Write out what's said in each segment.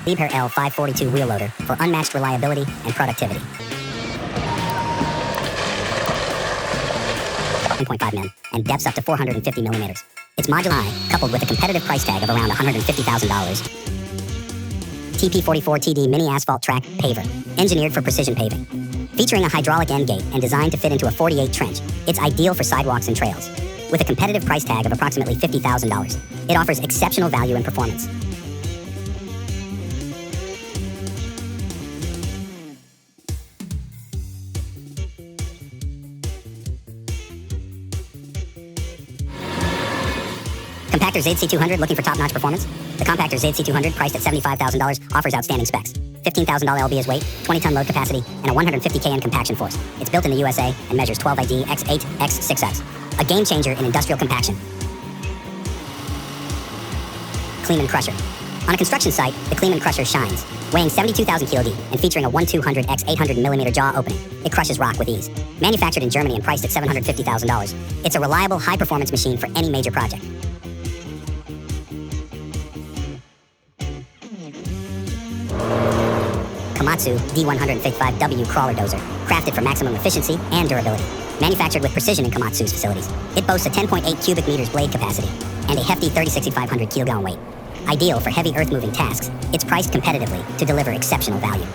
Liebherr L542 wheel loader for unmatched reliability and productivity. 1.5 mm and depths up to 450 millimeters. It's modular, coupled with a competitive price tag of around $150,000. TP44TD mini asphalt track paver, engineered for precision paving. Featuring a hydraulic end gate and designed to fit into a 48 trench, it's ideal for sidewalks and trails. With a competitive price tag of approximately $50,000, it offers exceptional value and performance. Compactor ZC200 looking for top-notch performance? The Compactor ZC200, priced at $75,000, offers outstanding specs. $15,000 lb as weight, 20-ton load capacity, and a 150 kN compaction force. It's built in the USA and measures 12 ID x8 x 6x. A game changer in industrial compaction. Clean and Crusher. On a construction site, the Clean and Crusher shines. Weighing 72,000 kD and featuring a 1/200 x 800 mm jaw opening, it crushes rock with ease. Manufactured in Germany and priced at $750,000, it's a reliable, high-performance machine for any major project. Komatsu D155W crawler dozer, crafted for maximum efficiency and durability. Manufactured with precision in Komatsu's facilities. It boasts a 10.8 cubic meters blade capacity and a hefty 36,500 kilogram weight. Ideal for heavy earth-moving tasks, it's priced competitively to deliver exceptional value.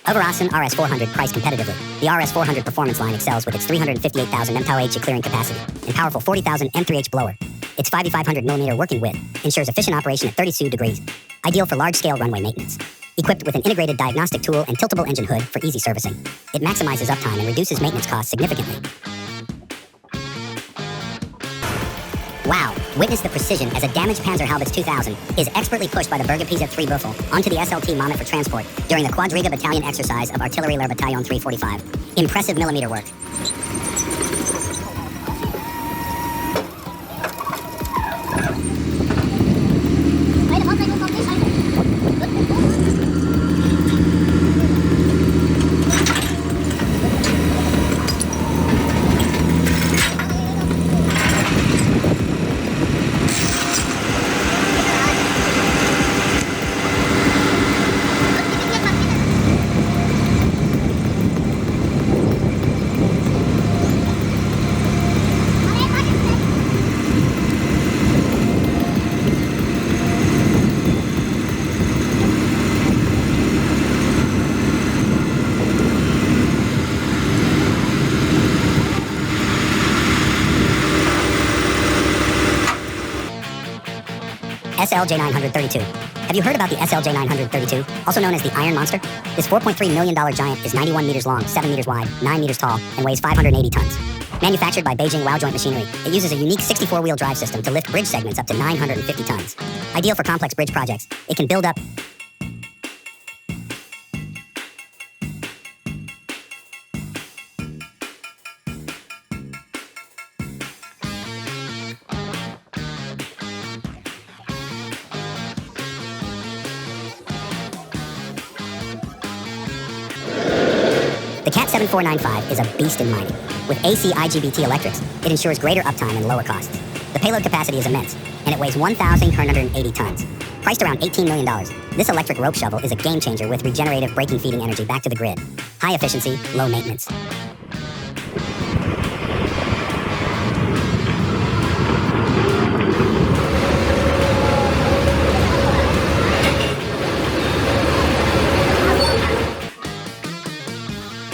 Overossen RS400 priced competitively. The RS400 performance line excels with its 358,000 mTOH clearing capacity and powerful 40,000 M3H blower. Its 5,500 mm working width ensures efficient operation at 32 degrees. Ideal for large-scale runway maintenance. Equipped with an integrated diagnostic tool and tiltable engine hood for easy servicing. It maximizes uptime and reduces maintenance costs significantly. Wow, witness the precision as a damaged Panzerhaubitze 2000 is expertly pushed by the Bergepisa 3 Buffel onto the SLT Monmouth for transport during the Quadriga Battalion exercise of Artillerie Lehr Bataillon 345. Impressive millimeter work. SLJ932. Have you heard about the SLJ932, also known as the Iron Monster? This $4.3 million giant is 91 meters long, 7 meters wide, 9 meters tall, and weighs 580 tons. Manufactured by Beijing Wow Joint Machinery, it uses a unique 64-wheel drive system to lift bridge segments up to 950 tons. Ideal for complex bridge projects, it can build up The CAT 7495 is a beast in mining. With AC IGBT electrics, it ensures greater uptime and lower costs. The payload capacity is immense, and it weighs 1,180 tons. Priced around $18 million, this electric rope shovel is a game changer with regenerative braking feeding energy back to the grid. High efficiency, low maintenance.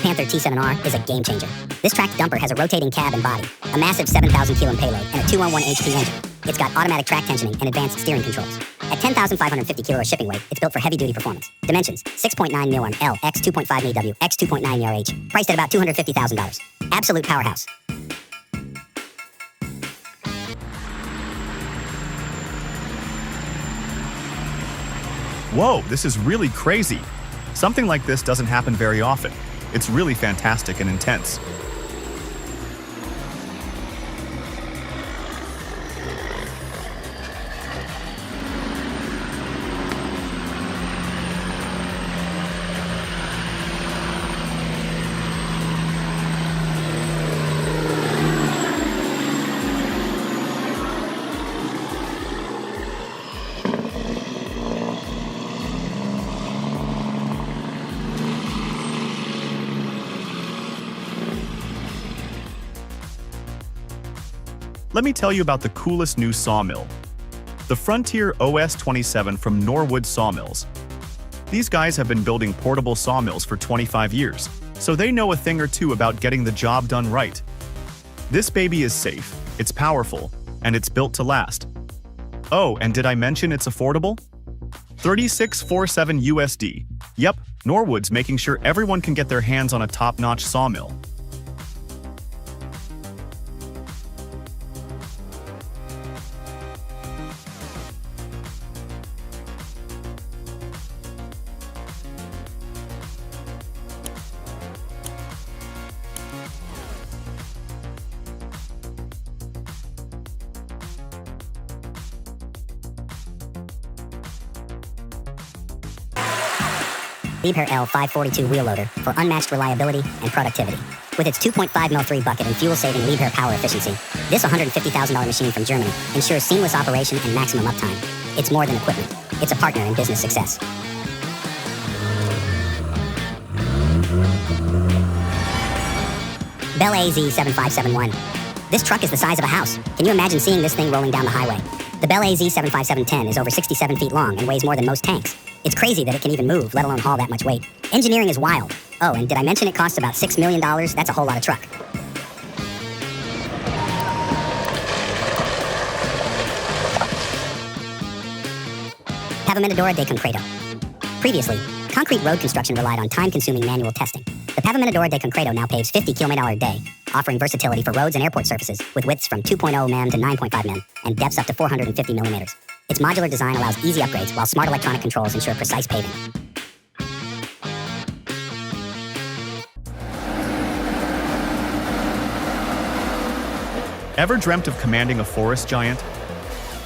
Panther T7R is a game changer. This tracked dumper has a rotating cab and body, a massive 7,000 kilo payload, and a 211 HP engine. It's got automatic track tensioning and advanced steering controls. At 10,550 kilos shipping weight, it's built for heavy-duty performance. Dimensions: 6.9 mm L x 2.5 AW x 2.9 RH. Priced at about $250,000. Absolute powerhouse. Whoa, this is really crazy. Something like this doesn't happen very often. It's really fantastic and intense. let me tell you about the coolest new sawmill. The Frontier OS-27 from Norwood Sawmills. These guys have been building portable sawmills for 25 years, so they know a thing or two about getting the job done right. This baby is safe, it's powerful, and it's built to last. Oh, and did I mention it's affordable? $36.47 USD. Yep, Norwood's making sure everyone can get their hands on a top-notch sawmill. Liebherr L542 wheel loader for unmatched reliability and productivity. With its 2.5 mil3 bucket and fuel-saving Liebherr power efficiency, this $150,000 machine from Germany ensures seamless operation and maximum uptime. It's more than equipment. It's a partner in business success. Bell AZ7571. This truck is the size of a house. Can you imagine seeing this thing rolling down the highway? The Bell AZ75710 is over 67 feet long and weighs more than most tanks. It's crazy that it can even move, let alone haul that much weight. Engineering is wild. Oh, and did I mention it costs about $6 million? That's a whole lot of truck. Pavimentadora de Concreto. Previously, concrete road construction relied on time-consuming manual testing. The Pavimentadora de Concreto now paves 50 km a day, offering versatility for roads and airport surfaces with widths from 2.0 mm to 9.5 mm and depths up to 450 millimeters. Its modular design allows easy upgrades, while smart electronic controls ensure precise paving. Ever dreamt of commanding a forest giant?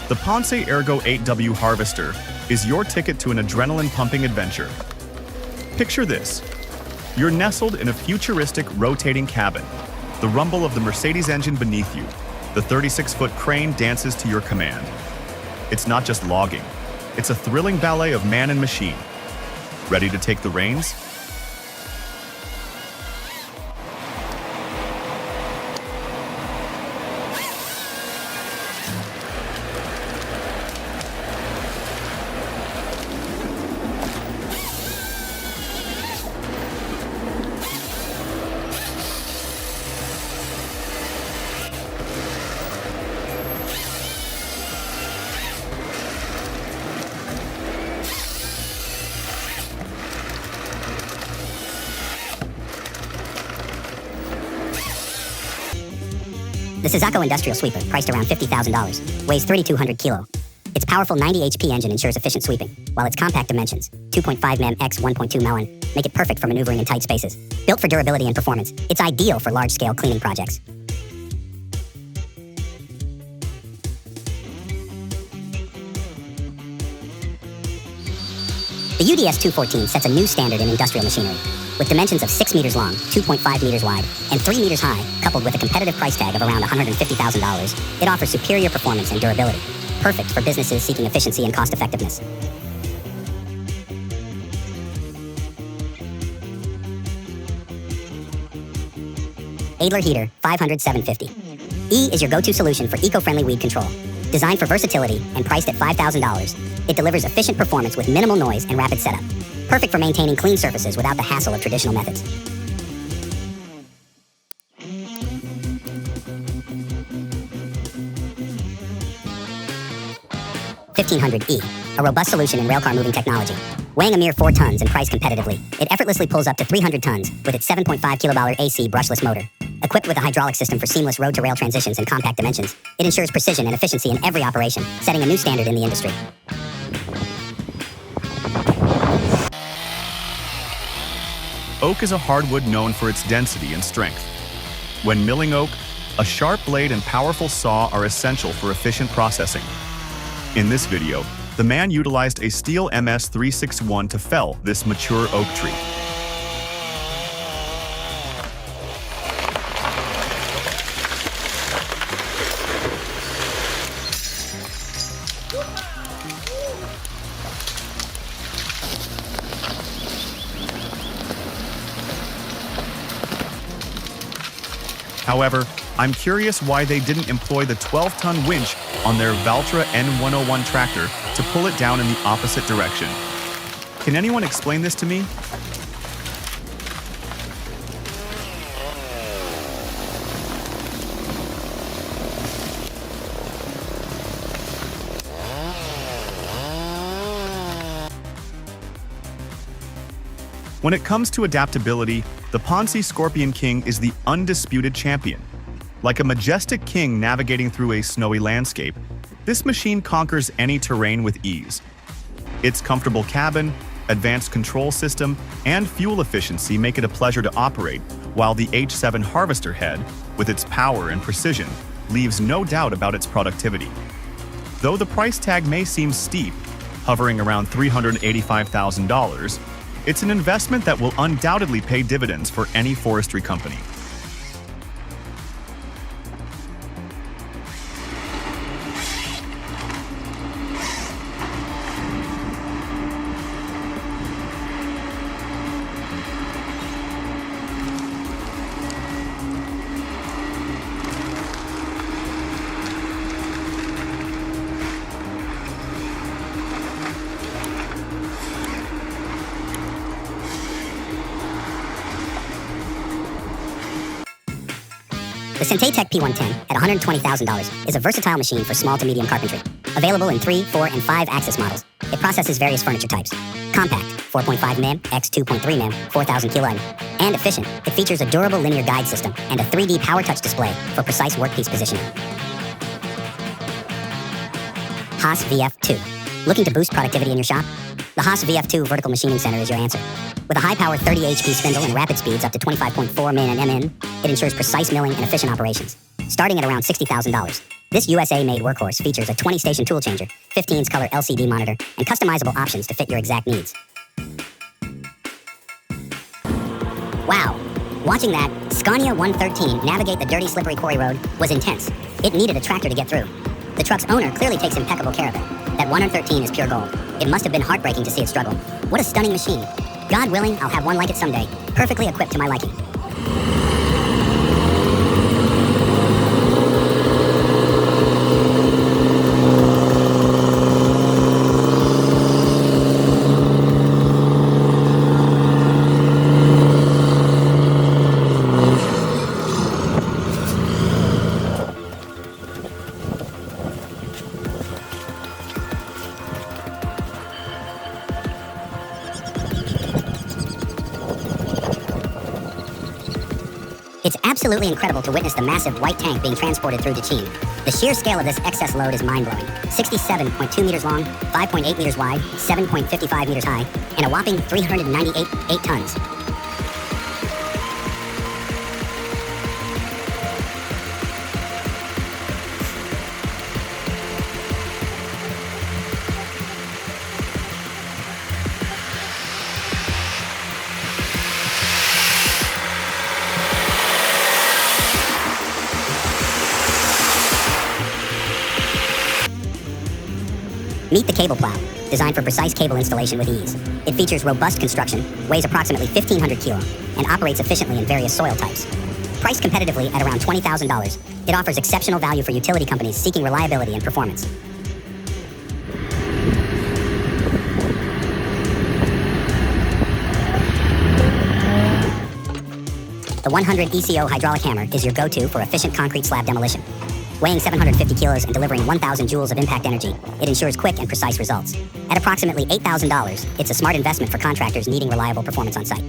The Ponce Ergo 8W Harvester is your ticket to an adrenaline-pumping adventure. Picture this. You're nestled in a futuristic rotating cabin. The rumble of the Mercedes engine beneath you. The 36-foot crane dances to your command. It's not just logging. It's a thrilling ballet of man and machine. Ready to take the reins? The Suzako Industrial Sweeper, priced around $50,000, weighs 3,200 kilo. Its powerful 90 HP engine ensures efficient sweeping, while its compact dimensions, 2.5 mm x 1.2 mm, make it perfect for maneuvering in tight spaces. Built for durability and performance, it's ideal for large-scale cleaning projects. The UDS-214 sets a new standard in industrial machinery. With dimensions of 6 meters long, 2.5 meters wide, and 3 meters high, coupled with a competitive price tag of around $150,000, it offers superior performance and durability. Perfect for businesses seeking efficiency and cost-effectiveness. Adler Heater 500-750. E is your go-to solution for eco-friendly weed control. Designed for versatility and priced at $5,000, it delivers efficient performance with minimal noise and rapid setup. Perfect for maintaining clean surfaces without the hassle of traditional methods. $1,500E, a robust solution in railcar moving technology. Weighing a mere 4 tons and priced competitively, it effortlessly pulls up to 300 tons with its 7.5 kilobar AC brushless motor. Equipped with a hydraulic system for seamless road-to-rail transitions and compact dimensions, it ensures precision and efficiency in every operation, setting a new standard in the industry. Oak is a hardwood known for its density and strength. When milling oak, a sharp blade and powerful saw are essential for efficient processing. In this video, the man utilized a steel MS-361 to fell this mature oak tree. However, I'm curious why they didn't employ the 12-ton winch on their Valtra N101 tractor to pull it down in the opposite direction. Can anyone explain this to me? When it comes to adaptability, the Ponzi Scorpion King is the undisputed champion. Like a majestic king navigating through a snowy landscape, this machine conquers any terrain with ease. Its comfortable cabin, advanced control system, and fuel efficiency make it a pleasure to operate, while the H7 harvester head, with its power and precision, leaves no doubt about its productivity. Though the price tag may seem steep, hovering around $385,000, it's an investment that will undoubtedly pay dividends for any forestry company. The Synthetech P110 at $120,000 is a versatile machine for small to medium carpentry. Available in 3, 4, and 5 axis models, it processes various furniture types. Compact, 4.5 mm x 2.3 mm, 4,000 kilo item. And efficient, it features a durable linear guide system and a 3D power touch display for precise workpiece positioning. Haas VF2. Looking to boost productivity in your shop? The Haas VF2 Vertical Machining Center is your answer. With a high-power 30 HP spindle and rapid speeds up to 25.4 min and mn, it ensures precise milling and efficient operations. Starting at around $60,000, this USA-made workhorse features a 20-station tool changer, 15-inch color LCD monitor, and customizable options to fit your exact needs. Wow! Watching that Scania 113 navigate the dirty, slippery quarry road was intense. It needed a tractor to get through. The truck's owner clearly takes impeccable care of it. That 113 is pure gold. It must have been heartbreaking to see it struggle. What a stunning machine. God willing, I'll have one like it someday, perfectly equipped to my liking. It's absolutely incredible to witness the massive white tank being transported through Tichin. The sheer scale of this excess load is mind-blowing. 67.2 meters long, 5.8 meters wide, 7.55 meters high, and a whopping 398 tons. Meet the cable plow, designed for precise cable installation with ease. It features robust construction, weighs approximately 1,500 kilo, and operates efficiently in various soil types. Priced competitively at around $20,000, it offers exceptional value for utility companies seeking reliability and performance. The 100 ECO hydraulic hammer is your go-to for efficient concrete slab demolition. Weighing 750 kilos and delivering 1,000 joules of impact energy, it ensures quick and precise results. At approximately $8,000, it's a smart investment for contractors needing reliable performance on site.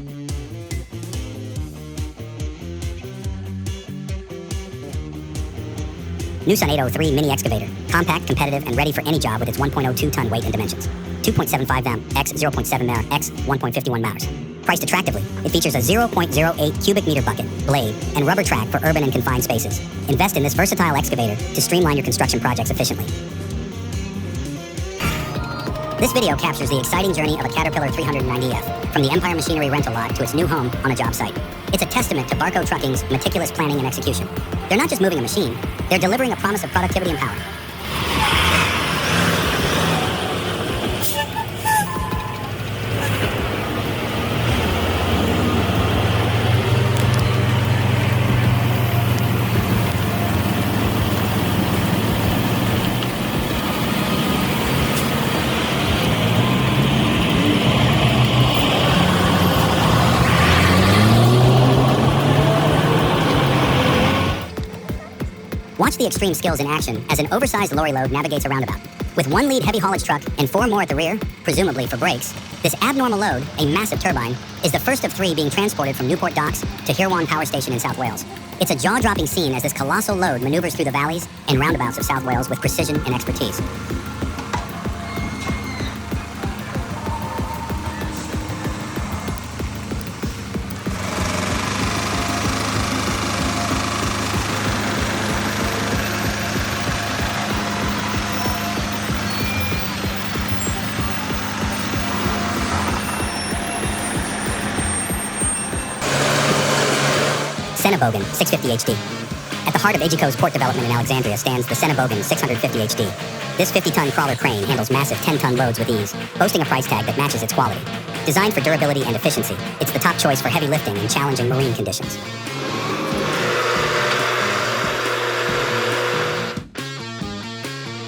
Newson 803 Mini Excavator. Compact, competitive, and ready for any job with its 1.02-ton weight and dimensions. 2.75 m x 0.7 m x 1.51 m. Priced attractively, it features a 0.08 cubic meter bucket, blade, and rubber track for urban and confined spaces. Invest in this versatile excavator to streamline your construction projects efficiently. This video captures the exciting journey of a Caterpillar 390F, from the Empire Machinery rental lot to its new home on a job site. It's a testament to Barco Trucking's meticulous planning and execution. They're not just moving a machine, they're delivering a promise of productivity and power. Watch the extreme skills in action as an oversized lorry load navigates a roundabout. With one lead heavy haulage truck and 4 more at the rear, presumably for brakes, this abnormal load, a massive turbine, is the first of 3 being transported from Newport Docks to Hirwaun Power Station in South Wales. It's a jaw-dropping scene as this colossal load maneuvers through the valleys and roundabouts of South Wales with precision and expertise. Senebogan 650 HD. At the heart of Ageco's port development in Alexandria stands the Senebogan 650 HD. This 50-ton crawler crane handles massive 10-ton loads with ease, boasting a price tag that matches its quality. Designed for durability and efficiency, it's the top choice for heavy lifting in challenging marine conditions.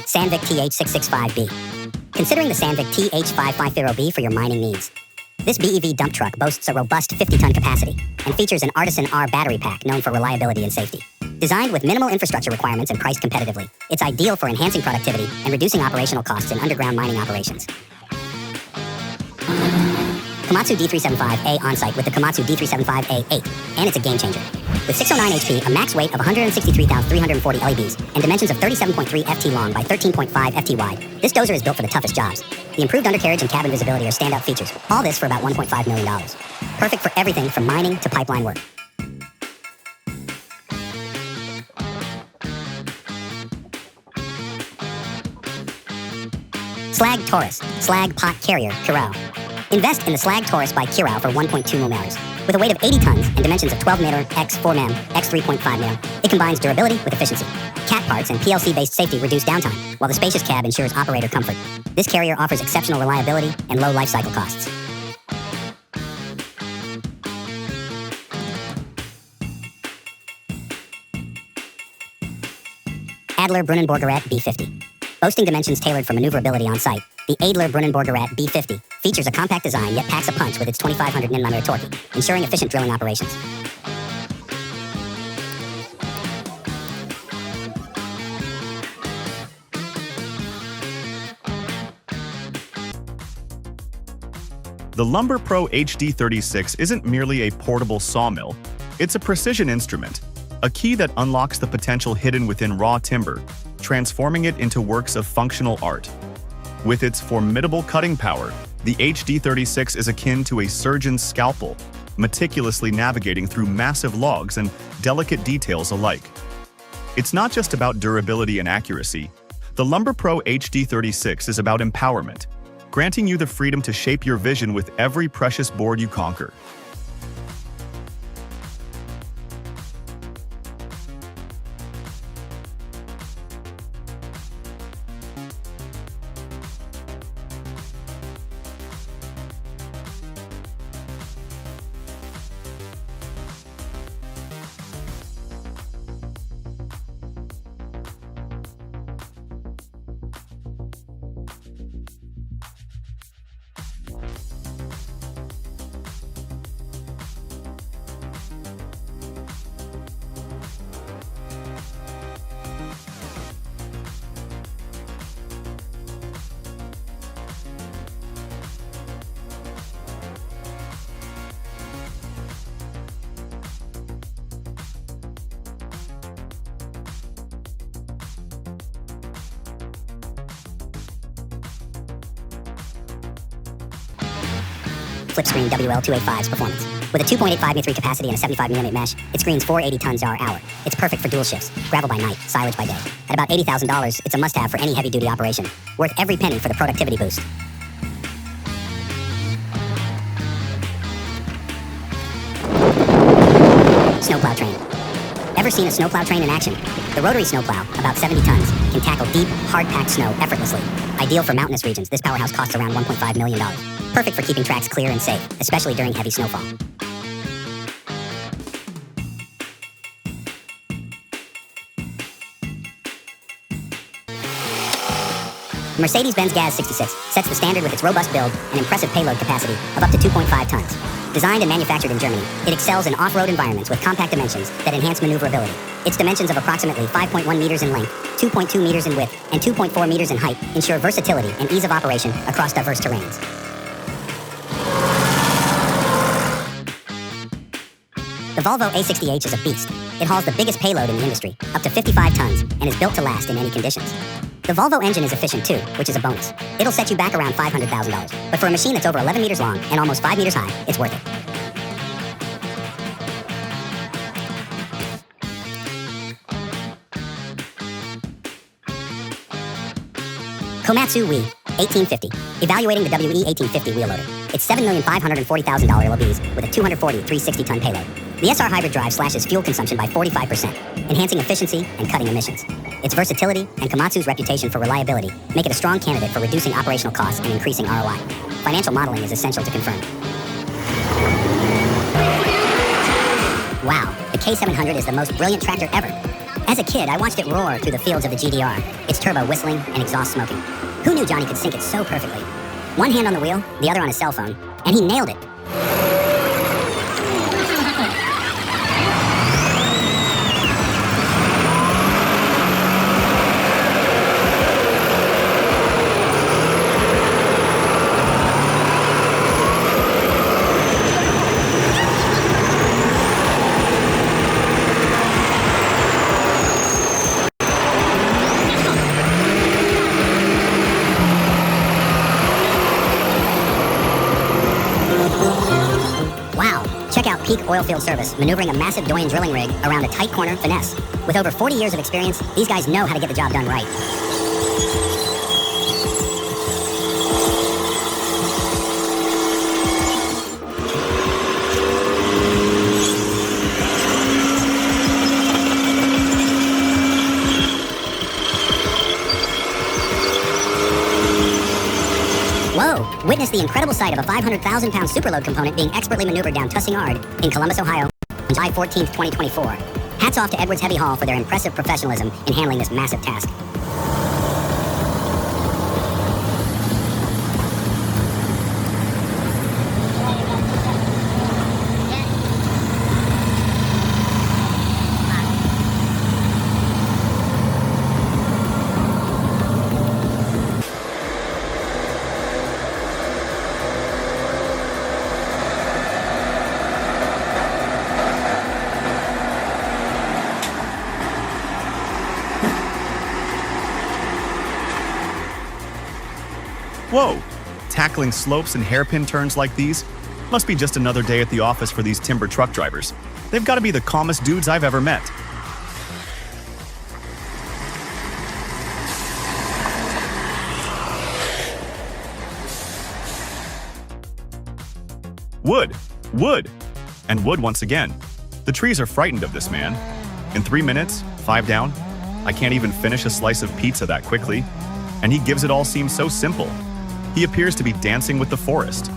Sandvik TH665B. Considering the Sandvik TH550B for your mining needs. This BEV dump truck boasts a robust 50-ton capacity and features an Artisan R battery pack known for reliability and safety. Designed with minimal infrastructure requirements and priced competitively, it's ideal for enhancing productivity and reducing operational costs in underground mining operations. Komatsu D375A on-site with the Komatsu D375A8, and it's a game changer. With 609 HP, a max weight of 163,340 LEBs, and dimensions of 37.3 FT long by 13.5 FT wide, this dozer is built for the toughest jobs. The improved undercarriage and cabin visibility are standout features, all this for about $1.5 million. Perfect for everything from mining to pipeline work. Slag Taurus, Slag Pot Carrier, Kirau. Invest in the Slag Taurus by Kirau for 1.2 mm. With a weight of 80 tons and dimensions of 12 mm x 4 mm x 3.5 mm, it combines durability with efficiency. Cat parts and PLC-based safety reduce downtime, while the spacious cab ensures operator comfort. This carrier offers exceptional reliability and low life cycle costs. Adler Brunnenborgerät B50. Boasting dimensions tailored for maneuverability on site, the Adler Brunnenborgerät B50 features a compact design yet packs a punch with its 2,500 Nm torque, ensuring efficient drilling operations. The Lumber Pro HD36 isn't merely a portable sawmill, it's a precision instrument, a key that unlocks the potential hidden within raw timber, transforming it into works of functional art. With its formidable cutting power, the HD36 is akin to a surgeon's scalpel, meticulously navigating through massive logs and delicate details alike. It's not just about durability and accuracy. The Lumber Pro HD36 is about empowerment, granting you the freedom to shape your vision with every precious board you conquer. Flipscreen WL285's performance. With a 2.85 m3 capacity and a 75 mm mesh, it screens 480 tons/hour. It's perfect for dual shifts, gravel by night, silage by day. At about $80,000, it's a must-have for any heavy-duty operation. Worth every penny for the productivity boost. Snowplow train. Ever seen a snowplow train in action? The rotary snowplow, about 70 tons, can tackle deep, hard-packed snow effortlessly. Ideal for mountainous regions, this powerhouse costs around $1.5 million. Perfect for keeping tracks clear and safe, especially during heavy snowfall. Mercedes-Benz Gaz 66 sets the standard with its robust build and impressive payload capacity of up to 2.5 tons. Designed and manufactured in Germany, it excels in off-road environments with compact dimensions that enhance maneuverability. Its dimensions of approximately 5.1 meters in length, 2.2 meters in width, and 2.4 meters in height ensure versatility and ease of operation across diverse terrains. The Volvo A60H is a beast. It hauls the biggest payload in the industry, up to 55 tons, and is built to last in any conditions. The Volvo engine is efficient too, which is a bonus. It'll set you back around $500,000, but for a machine that's over 11 meters long and almost 5 meters high, it's worth it. Komatsu WE 1850. Evaluating the WE 1850 wheel loader. It's $7,540,000 LOBs with a 240-360 ton payload. The SR hybrid drive slashes fuel consumption by 45%, enhancing efficiency and cutting emissions. Its versatility and Komatsu's reputation for reliability make it a strong candidate for reducing operational costs and increasing ROI. Financial modeling is essential to confirm. Wow, the K700 is the most brilliant tractor ever. As a kid, I watched it roar through the fields of the GDR, its turbo whistling and exhaust smoking. Who knew Johnny could sync it so perfectly? One hand on the wheel, the other on his cell phone, and he nailed it. Check out Peak Oilfield Service, maneuvering a massive Doyen drilling rig around a tight corner finesse. With over 40 years of experience, these guys know how to get the job done right. Whoa! Witness the incredible sight of a 500,000-pound superload component being expertly maneuvered down Tussing Yard in Columbus, Ohio, on July 14, 2024. Hats off to Edwards Heavy Haul for their impressive professionalism in handling this massive task. Whoa! Tackling slopes and hairpin turns like these must be just another day at the office for these timber truck drivers. They've got to be the calmest dudes I've ever met. Wood! Wood! And wood once again. The trees are frightened of this man. In 3 minutes, 5 down. I can't even finish a slice of pizza that quickly. And he gives it all seem so simple. He appears to be dancing with the forest.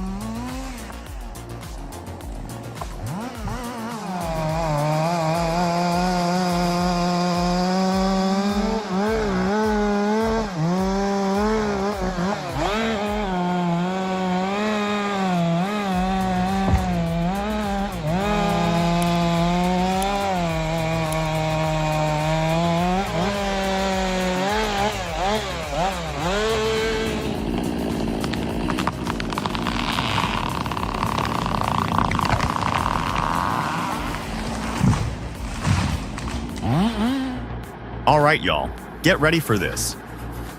All right, y'all, get ready for this.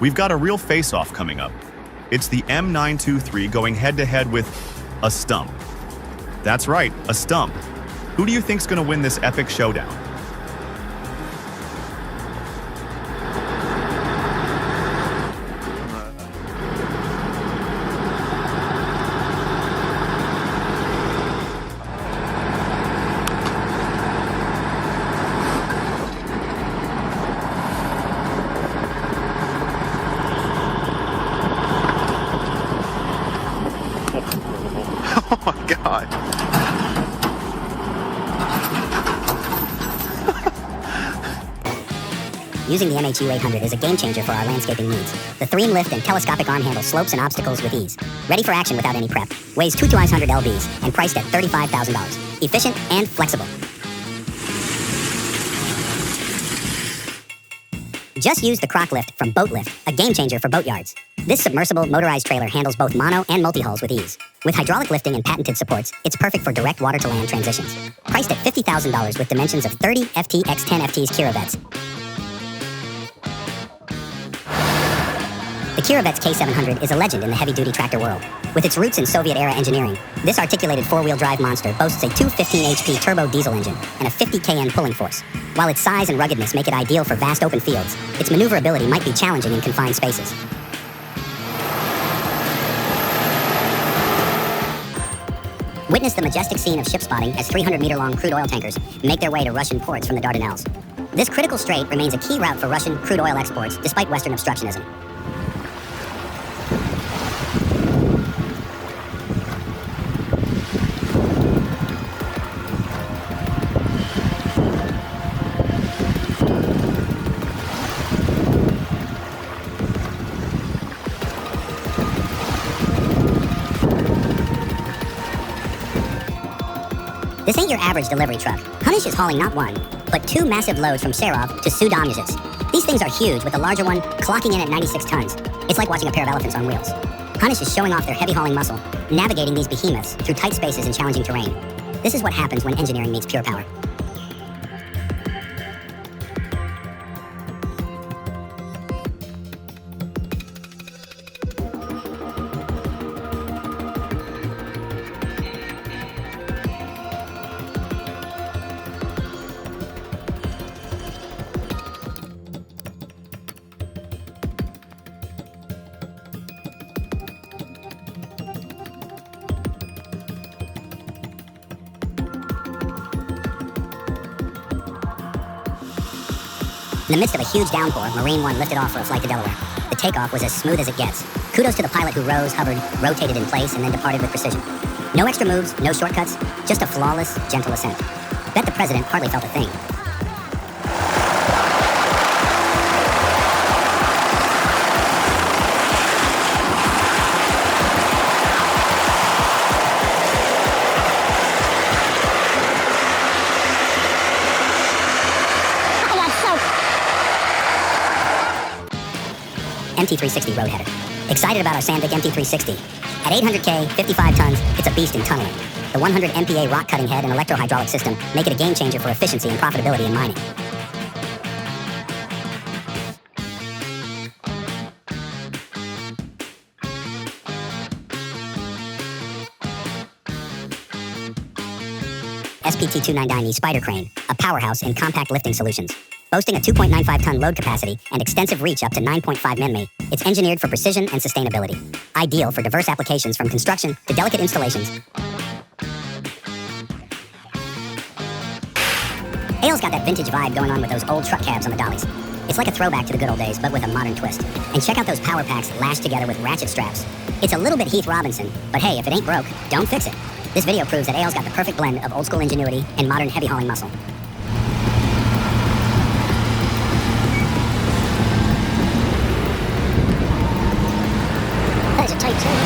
We've got a real face-off coming up. It's the M923 going head-to-head with a Stump. That's right, a Stump. Who do you think's gonna win this epic showdown? Oh my God. Using the MHU 800 is a game changer for our landscaping needs. The 3-in-lift and telescopic arm handle slopes and obstacles with ease. Ready for action without any prep. Weighs 2,200 lbs and priced at $35,000. Efficient and flexible. Just use the crock lift from Boat Lift, a game changer for boat yards. This submersible motorized trailer handles both mono and multi-hulls with ease. With hydraulic lifting and patented supports, it's perfect for direct water-to-land transitions. Priced at $50,000 with dimensions of 30 FT x 10 FT's Kiravetz. The Kiravetz K700 is a legend in the heavy-duty tractor world. With its roots in Soviet-era engineering, this articulated four-wheel drive monster boasts a 215 HP turbo diesel engine and a 50 kN pulling force. While its size and ruggedness make it ideal for vast open fields, its maneuverability might be challenging in confined spaces. Witness the majestic scene of ship spotting as 300-meter-long crude oil tankers make their way to Russian ports from the Dardanelles. This critical strait remains a key route for Russian crude oil exports despite Western obstructionism. This ain't your average delivery truck. Punish is hauling not one, but two massive loads from Serov to Sudamyazhitz. These things are huge, with the larger one clocking in at 96 tons. It's like watching a pair of elephants on wheels. Punish is showing off their heavy hauling muscle, navigating these behemoths through tight spaces and challenging terrain. This is what happens when engineering meets pure power. In the midst of a huge downpour, Marine One lifted off for a flight to Delaware. The takeoff was as smooth as it gets. Kudos to the pilot who rose, hovered, rotated in place, and then departed with precision. No extra moves, no shortcuts, just a flawless, gentle ascent. Bet the president hardly felt a thing. MT360 Roadheader. Excited about our Sandvik MT360. At 800K, 55 tons, it's a beast in tunneling. The 100 MPa rock cutting head and electro-hydraulic system make it a game changer for efficiency and profitability in mining. SPT-299E Spider Crane, a powerhouse in compact lifting solutions. Boasting a 2.95-ton load capacity and extensive reach up to 9.5 mm, it's engineered for precision and sustainability. Ideal for diverse applications from construction to delicate installations. AL's got that vintage vibe going on with those old truck cabs on the dollies. It's like a throwback to the good old days, but with a modern twist. And check out those power packs lashed together with ratchet straps. It's a little bit Heath Robinson, but hey, if it ain't broke, don't fix it. This video proves that AL's got the perfect blend of old school ingenuity and modern heavy hauling muscle. That is a tight turn.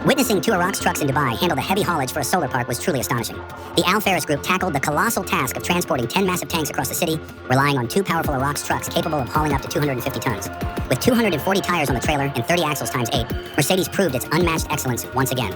Witnessing two Iraq's trucks in Dubai handle the heavy haulage for a solar park was truly astonishing. The Al Ferris Group tackled the colossal task of transporting 10 massive tanks across the city, relying on two powerful Iraq's trucks capable of hauling up to 250 tons. With 240 tires on the trailer and 30 axles times 8, Mercedes proved its unmatched excellence once again.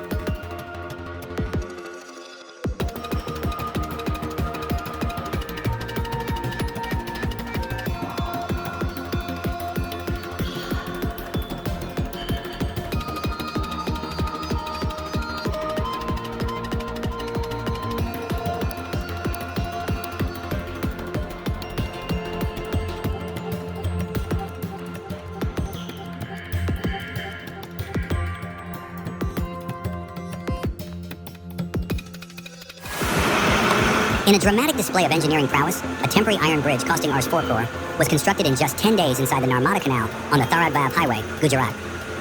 In a dramatic display of engineering prowess, a temporary iron bridge costing Rs 4 crore was constructed in just 10 days inside the Narmada Canal on the Tharadvab Highway, Gujarat.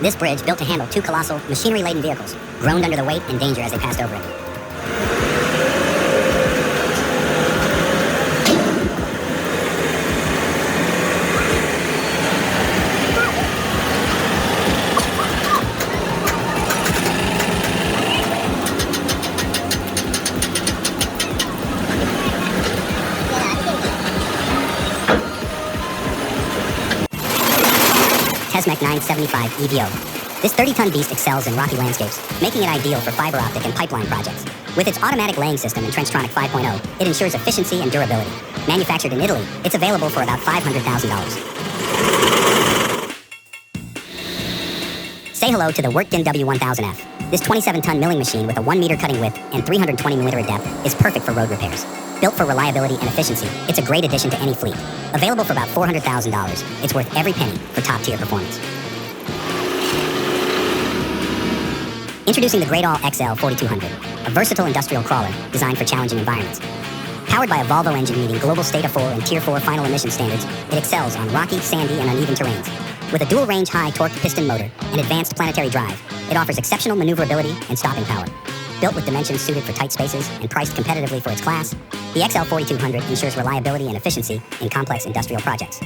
This bridge, built to handle two colossal, machinery-laden vehicles, groaned under the weight and danger as they passed over it. Tesmec 975 EVO. This 30-ton beast excels in rocky landscapes, making it ideal for fiber optic and pipeline projects. With its automatic laying system and Trenchtronic 5.0, it ensures efficiency and durability. Manufactured in Italy, it's available for about $500,000. Say hello to the Workden W1000F. This 27-ton milling machine with a 1-meter cutting width and 320 millimeter depth is perfect for road repairs. Built for reliability and efficiency, it's a great addition to any fleet. Available for about $400,000, it's worth every penny for top-tier performance. Introducing the Great All XL 4200, a versatile industrial crawler designed for challenging environments. Powered by a Volvo engine meeting global State of 4 and Tier 4 final emission standards, it excels on rocky, sandy, and uneven terrains. With a dual-range high-torque piston motor and advanced planetary drive, it offers exceptional maneuverability and stopping power. Built with dimensions suited for tight spaces and priced competitively for its class, the XL 4200 ensures reliability and efficiency in complex industrial projects.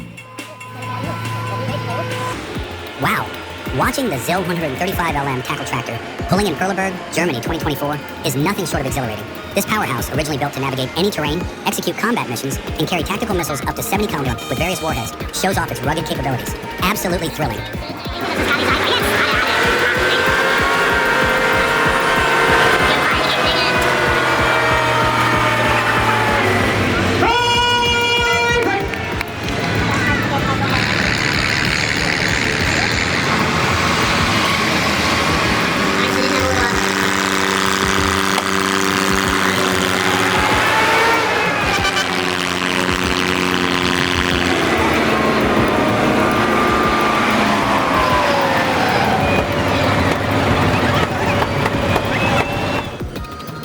Wow! Watching the ZIL 135LM tackle tractor pulling in Perleberg, Germany 2024 is nothing short of exhilarating. This powerhouse, originally built to navigate any terrain, execute combat missions, and carry tactical missiles up to 70 km with various warheads, shows off its rugged capabilities. Absolutely thrilling.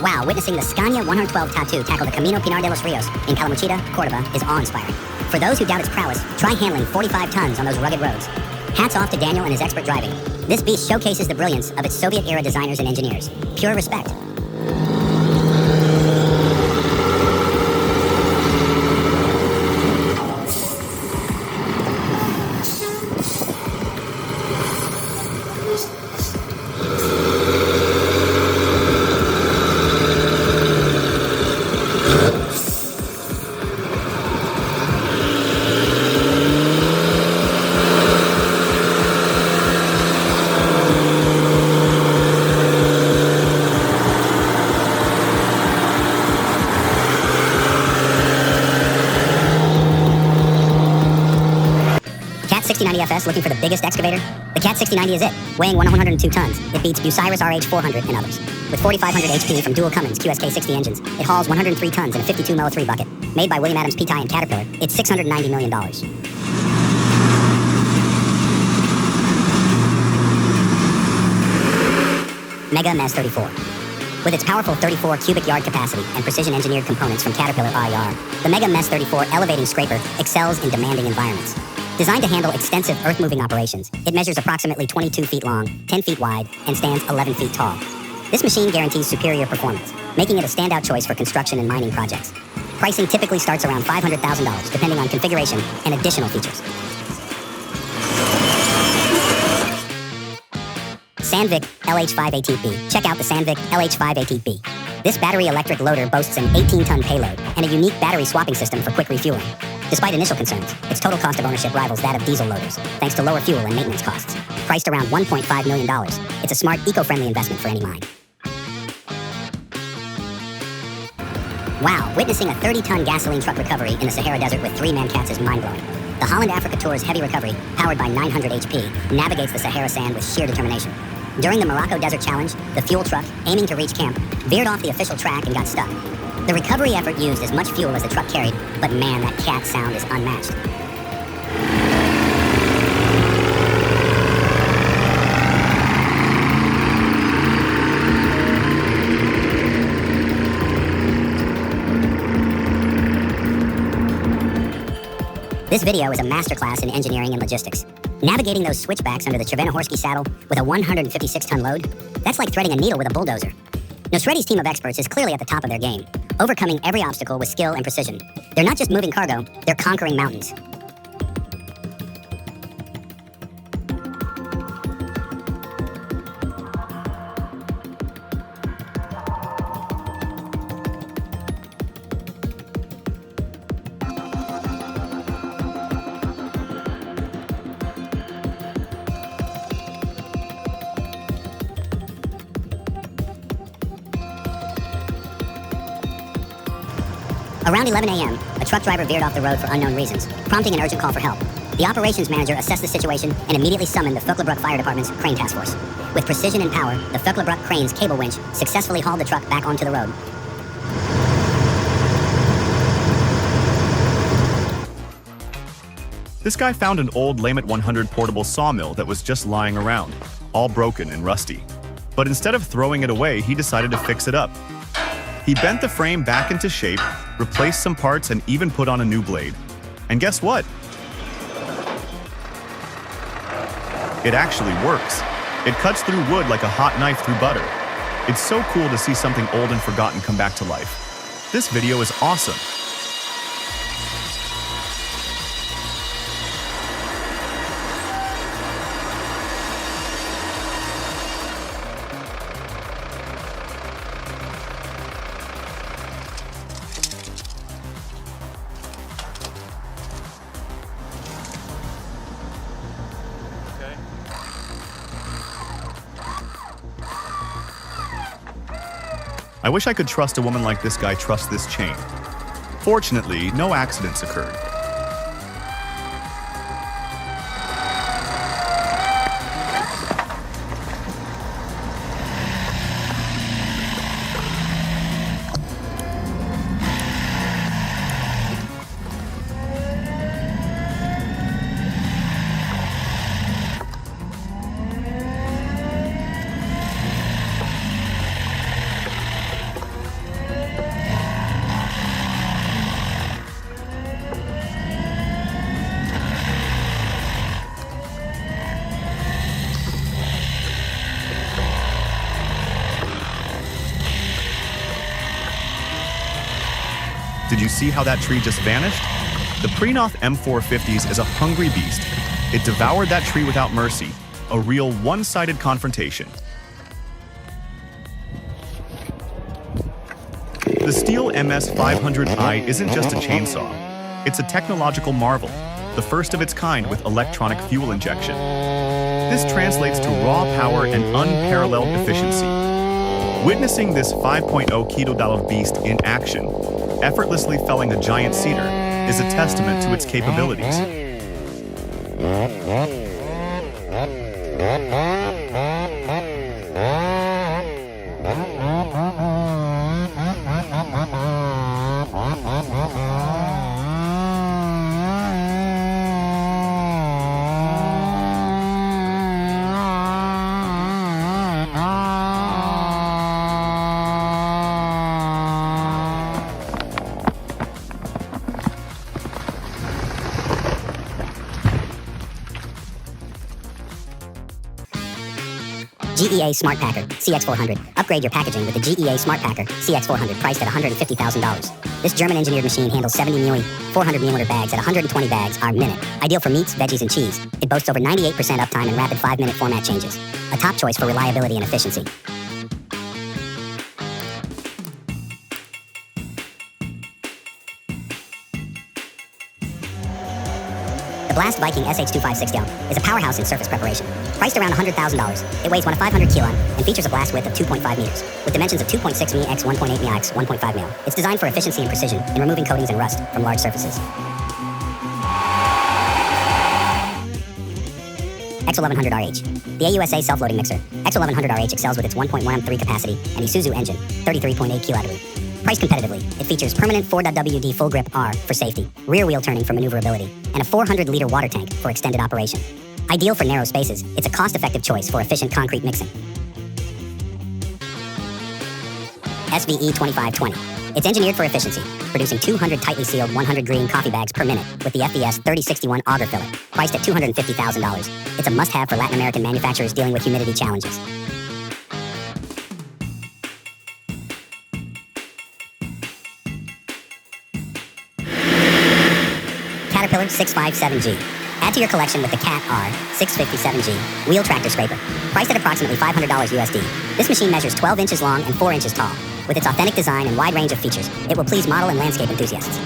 Wow, witnessing the Scania 112 Tattoo tackle the Camino Pinar de los Rios in Calamuchita, Cordoba is awe-inspiring. For those who doubt its prowess, try handling 45 tons on those rugged roads. Hats off to Daniel and his expert driving. This beast showcases the brilliance of its Soviet-era designers and engineers. Pure respect. Cat 6090FS looking for the biggest excavator? The Cat 6090 is it, weighing 102 tons. It beats Bucyrus RH400 and others. With 4,500 HP from dual Cummins QSK60 engines, it hauls 103 tons in a 52 Melo 3 bucket. Made by William Adams Petai and Caterpillar, it's $690 million. Mega MES 34. With its powerful 34 cubic yard capacity and precision engineered components from Caterpillar IR, the Mega MES 34 elevating scraper excels in demanding environments. Designed to handle extensive earth-moving operations, it measures approximately 22 feet long, 10 feet wide, and stands 11 feet tall. This machine guarantees superior performance, making it a standout choice for construction and mining projects. Pricing typically starts around $500,000, depending on configuration and additional features. Sandvik LH5 Check out the Sandvik LH5 This battery electric loader boasts an 18-ton payload and a unique battery swapping system for quick refueling. Despite initial concerns, its total cost of ownership rivals that of diesel loaders, thanks to lower fuel and maintenance costs. Priced around $1.5 million, it's a smart, eco-friendly investment for any mine. Wow, witnessing a 30-ton gasoline truck recovery in the Sahara Desert with 3-man cats is mind-blowing. The Holland Africa Tour's heavy recovery, powered by 900 HP, navigates the Sahara sand with sheer determination. During the Morocco Desert Challenge, the fuel truck, aiming to reach camp, veered off the official track and got stuck. The recovery effort used as much fuel as the truck carried, but man, that cat sound is unmatched. This video is a masterclass in engineering and logistics. Navigating those switchbacks under the Chervenohorsky saddle with a 156-ton load, that's like threading a needle with a bulldozer. Nosredi's team of experts is clearly at the top of their game, overcoming every obstacle with skill and precision. They're not just moving cargo, they're conquering mountains. Around 11 a.m., a truck driver veered off the road for unknown reasons, prompting an urgent call for help. The operations manager assessed the situation and immediately summoned the Vöcklabruck Fire Department's crane task force. With precision and power, the Vöcklabruck crane's cable winch successfully hauled the truck back onto the road. This guy found an old Lamont 100 portable sawmill that was just lying around, all broken and rusty. But instead of throwing it away, he decided to fix it up. He bent the frame back into shape, replaced some parts, and even put on a new blade. And guess what? It actually works. It cuts through wood like a hot knife through butter. It's so cool to see something old and forgotten come back to life. This video is awesome. I wish I could trust a woman like this guy trusts this chain. Fortunately, no accidents occurred. Did you see how that tree just vanished? The Prinoth M450s is a hungry beast. It devoured that tree without mercy, a real one-sided confrontation. The Steel MS500i isn't just a chainsaw. It's a technological marvel, the first of its kind with electronic fuel injection. This translates to raw power and unparalleled efficiency. Witnessing this 5.0 kilodollar beast in action, effortlessly felling a giant cedar, is a testament to its capabilities. GEA Smart Packer CX400. Upgrade your packaging with the GEA Smart Packer CX400, priced at $150,000. This German-engineered machine handles 70 Mui, 400mm bags at 120 bags a minute. Ideal for meats, veggies, and cheese. It boasts over 98% uptime and rapid 5-minute format changes. A top choice for reliability and efficiency. The Blast Viking SH2560 is a powerhouse in surface preparation. Priced around $100,000, it weighs 500 kg and features a blast width of 2.5 meters, with dimensions of 2.6 mi x 1.8 mi x 1.5 mil. It's designed for efficiency and precision in removing coatings and rust from large surfaces. X1100RH. The AUSA self-loading mixer. X1100RH excels with its 1.1M3 capacity and Isuzu engine, 33.8 kW. Priced competitively, it features permanent 4.WD full grip R for safety, rear wheel turning for maneuverability, and a 400-liter water tank for extended operation. Ideal for narrow spaces, it's a cost-effective choice for efficient concrete mixing. SVE 2520. It's engineered for efficiency, producing 200 tightly sealed 100 green coffee bags per minute with the FDS 3061 auger filler, priced at $250,000. It's a must-have for Latin American manufacturers dealing with humidity challenges. Caterpillar 657G. Add to your collection with the Cat R 657G wheel tractor scraper, priced at approximately $500 USD. This machine measures 12 inches long and 4 inches tall. With its authentic design and wide range of features, it will please model and landscape enthusiasts.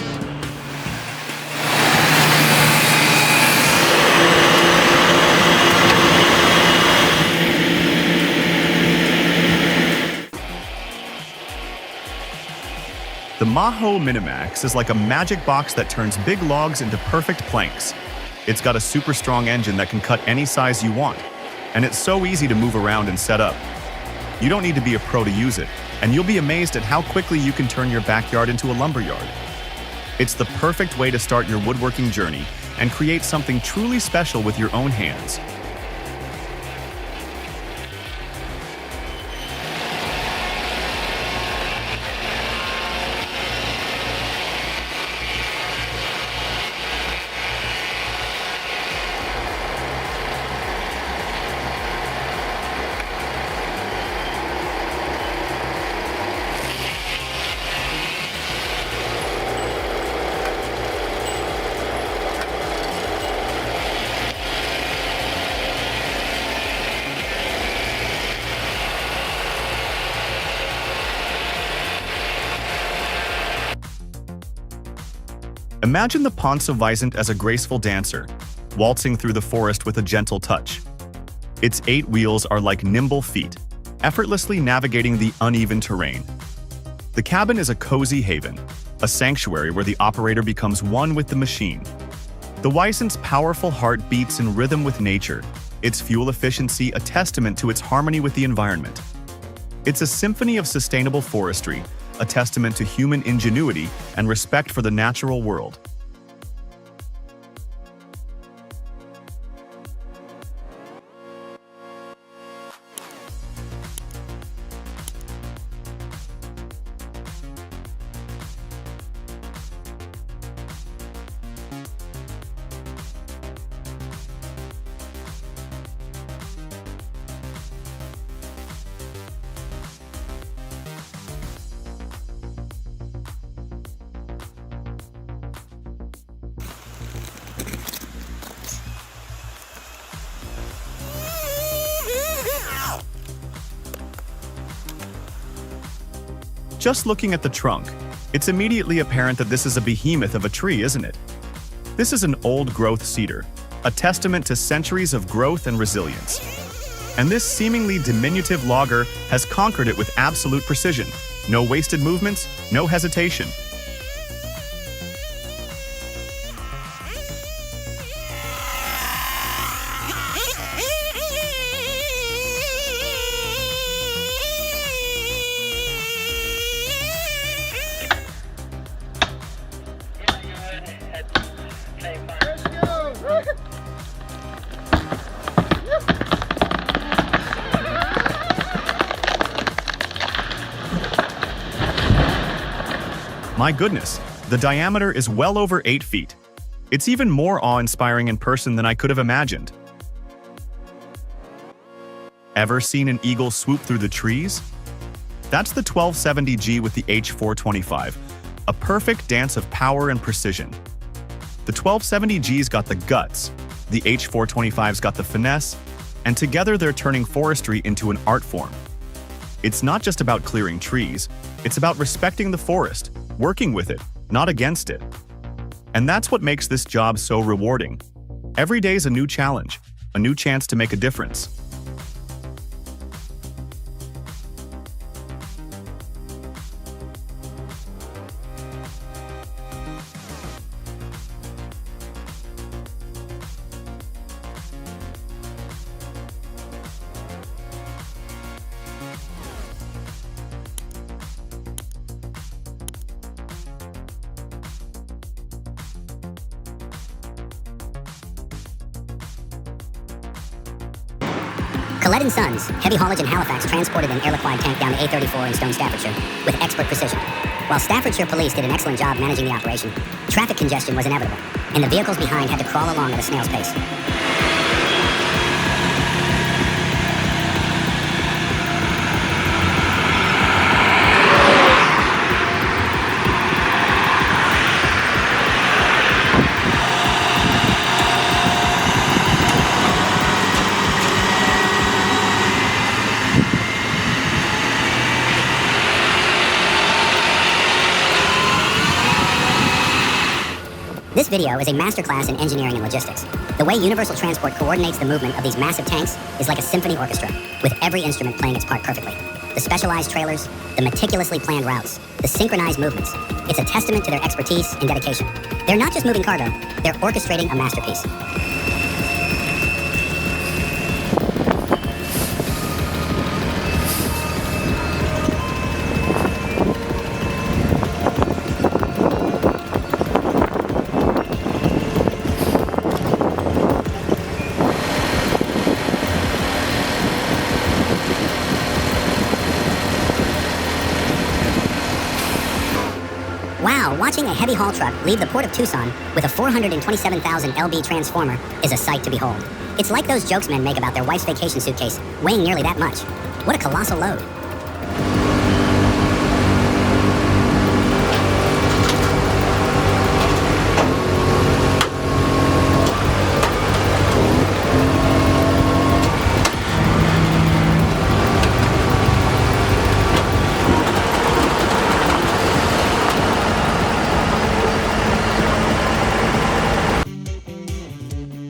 The Maho Minimax is like a magic box that turns big logs into perfect planks. It's got a super strong engine that can cut any size you want, and it's so easy to move around and set up. You don't need to be a pro to use it, and you'll be amazed at how quickly you can turn your backyard into a lumberyard. It's the perfect way to start your woodworking journey and create something truly special with your own hands. Imagine the Poncevisant as a graceful dancer, waltzing through the forest with a gentle touch. Its 8 wheels are like nimble feet, effortlessly navigating the uneven terrain. The cabin is a cozy haven, a sanctuary where the operator becomes one with the machine. The Wisant's powerful heart beats in rhythm with nature, its fuel efficiency a testament to its harmony with the environment. It's a symphony of sustainable forestry, a testament to human ingenuity and respect for the natural world. Just looking at the trunk, it's immediately apparent that this is a behemoth of a tree, isn't it? This is an old-growth cedar, a testament to centuries of growth and resilience. And this seemingly diminutive logger has conquered it with absolute precision. No wasted movements, no hesitation. My goodness, the diameter is well over 8 feet. It's even more awe-inspiring in person than I could have imagined. Ever seen an eagle swoop through the trees? That's the 1270G with the H425, a perfect dance of power and precision. The 1270G's got the guts, the H425's got the finesse, and together they're turning forestry into an art form. It's not just about clearing trees, it's about respecting the forest, working with it, not against it. And that's what makes this job so rewarding. Every day is a new challenge, a new chance to make a difference. Collette and Sons, heavy haulage in Halifax, transported an air-liquide tank down the A34 in Stone, Staffordshire, with expert precision. While Staffordshire police did an excellent job managing the operation, traffic congestion was inevitable, and the vehicles behind had to crawl along at a snail's pace. This video is a masterclass in engineering and logistics. The way Universal Transport coordinates the movement of these massive tanks is like a symphony orchestra, with every instrument playing its part perfectly. The specialized trailers, the meticulously planned routes, the synchronized movements. It's a testament to their expertise and dedication. They're not just moving cargo, they're orchestrating a masterpiece. Wow, watching a heavy haul truck leave the port of Tucson with a 427,000 lb transformer is a sight to behold. It's like those jokes men make about their wife's vacation suitcase weighing nearly that much. What a colossal load.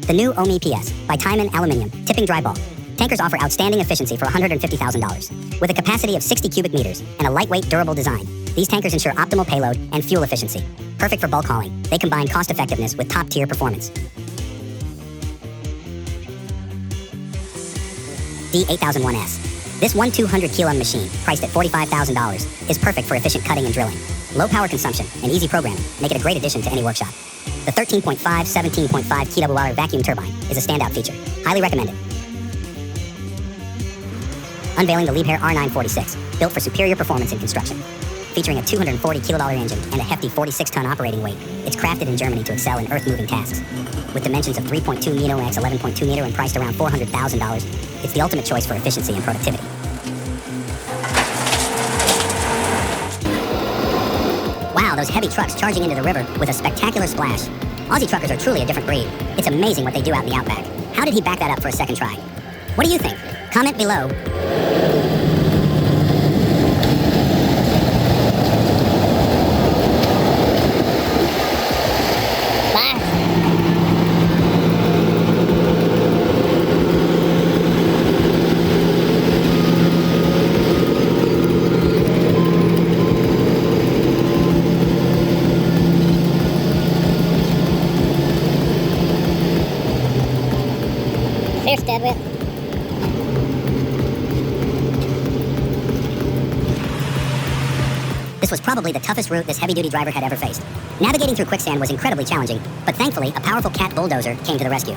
The new OMI PS by Tyman Aluminium, tipping dry bulk. Tankers offer outstanding efficiency for $150,000. With a capacity of 60 cubic meters and a lightweight, durable design, these tankers ensure optimal payload and fuel efficiency. Perfect for bulk hauling, they combine cost effectiveness with top-tier performance. D8001S. This 200-kilo machine, priced at $45,000, is perfect for efficient cutting and drilling. Low power consumption and easy programming make it a great addition to any workshop. The 13.5, 17.5 kWh vacuum turbine is a standout feature. Highly recommended. Unveiling the Liebherr R946, built for superior performance in construction. Featuring a $240 kilo engine and a hefty 46-ton operating weight, it's crafted in Germany to excel in earth-moving tasks. With dimensions of 3.2 meter x 11.2 meter and priced around $400,000, it's the ultimate choice for efficiency and productivity. Wow, those heavy trucks charging into the river with a spectacular splash. Aussie truckers are truly a different breed. It's amazing what they do out in the outback. How did he back that up for a second try? What do you think? Comment below. Fish dead with. This was probably the toughest route this heavy-duty driver had ever faced. Navigating through quicksand was incredibly challenging, but thankfully, a powerful cat bulldozer came to the rescue.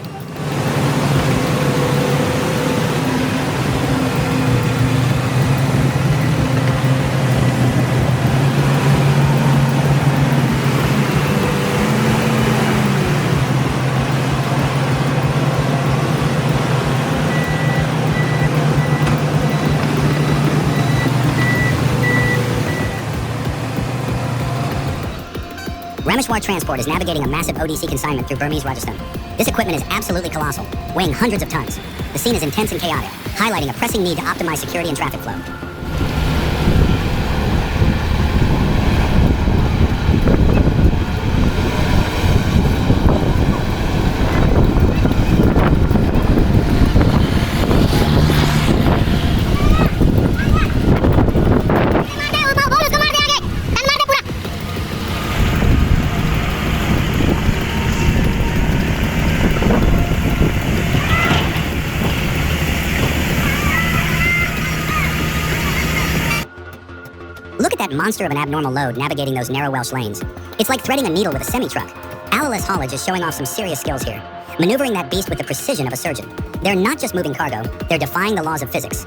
Rameshwar Transport is navigating a massive ODC consignment through Burmese Rajasthan. This equipment is absolutely colossal, weighing hundreds of tons. The scene is intense and chaotic, highlighting a pressing need to optimize security and traffic flow. Look at that monster of an abnormal load navigating those narrow Welsh lanes. It's like threading a needle with a semi-truck. Alloyless haulage is showing off some serious skills here, maneuvering that beast with the precision of a surgeon. They're not just moving cargo, they're defying the laws of physics.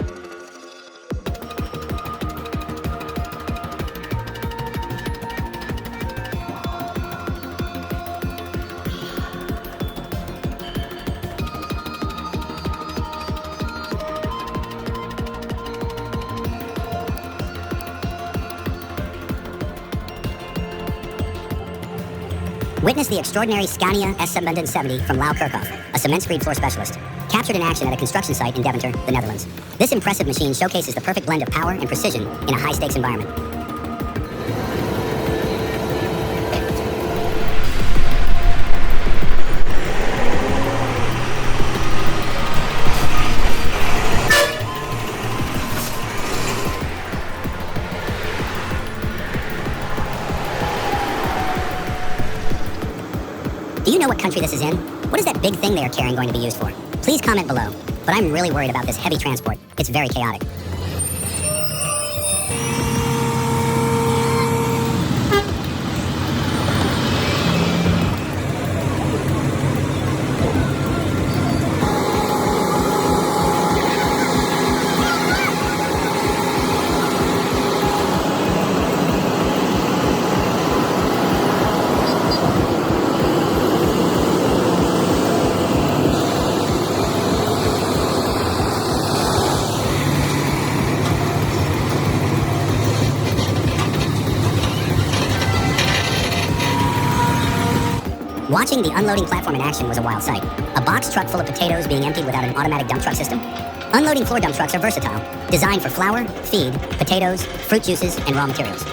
Witness the extraordinary Scania S770 from Lau Kirchhoff, a cement screed floor specialist, captured in action at a construction site in Deventer, the Netherlands. This impressive machine showcases the perfect blend of power and precision in a high-stakes environment. Do you know what country this is in? What is that big thing they are carrying going to be used for? Please comment below. But I'm really worried about this heavy transport. It's very chaotic. Watching the unloading platform in action was a wild sight. A box truck full of potatoes being emptied without an automatic dump truck system. Unloading floor dump trucks are versatile, designed for flour, feed, potatoes, fruit juices, and raw materials.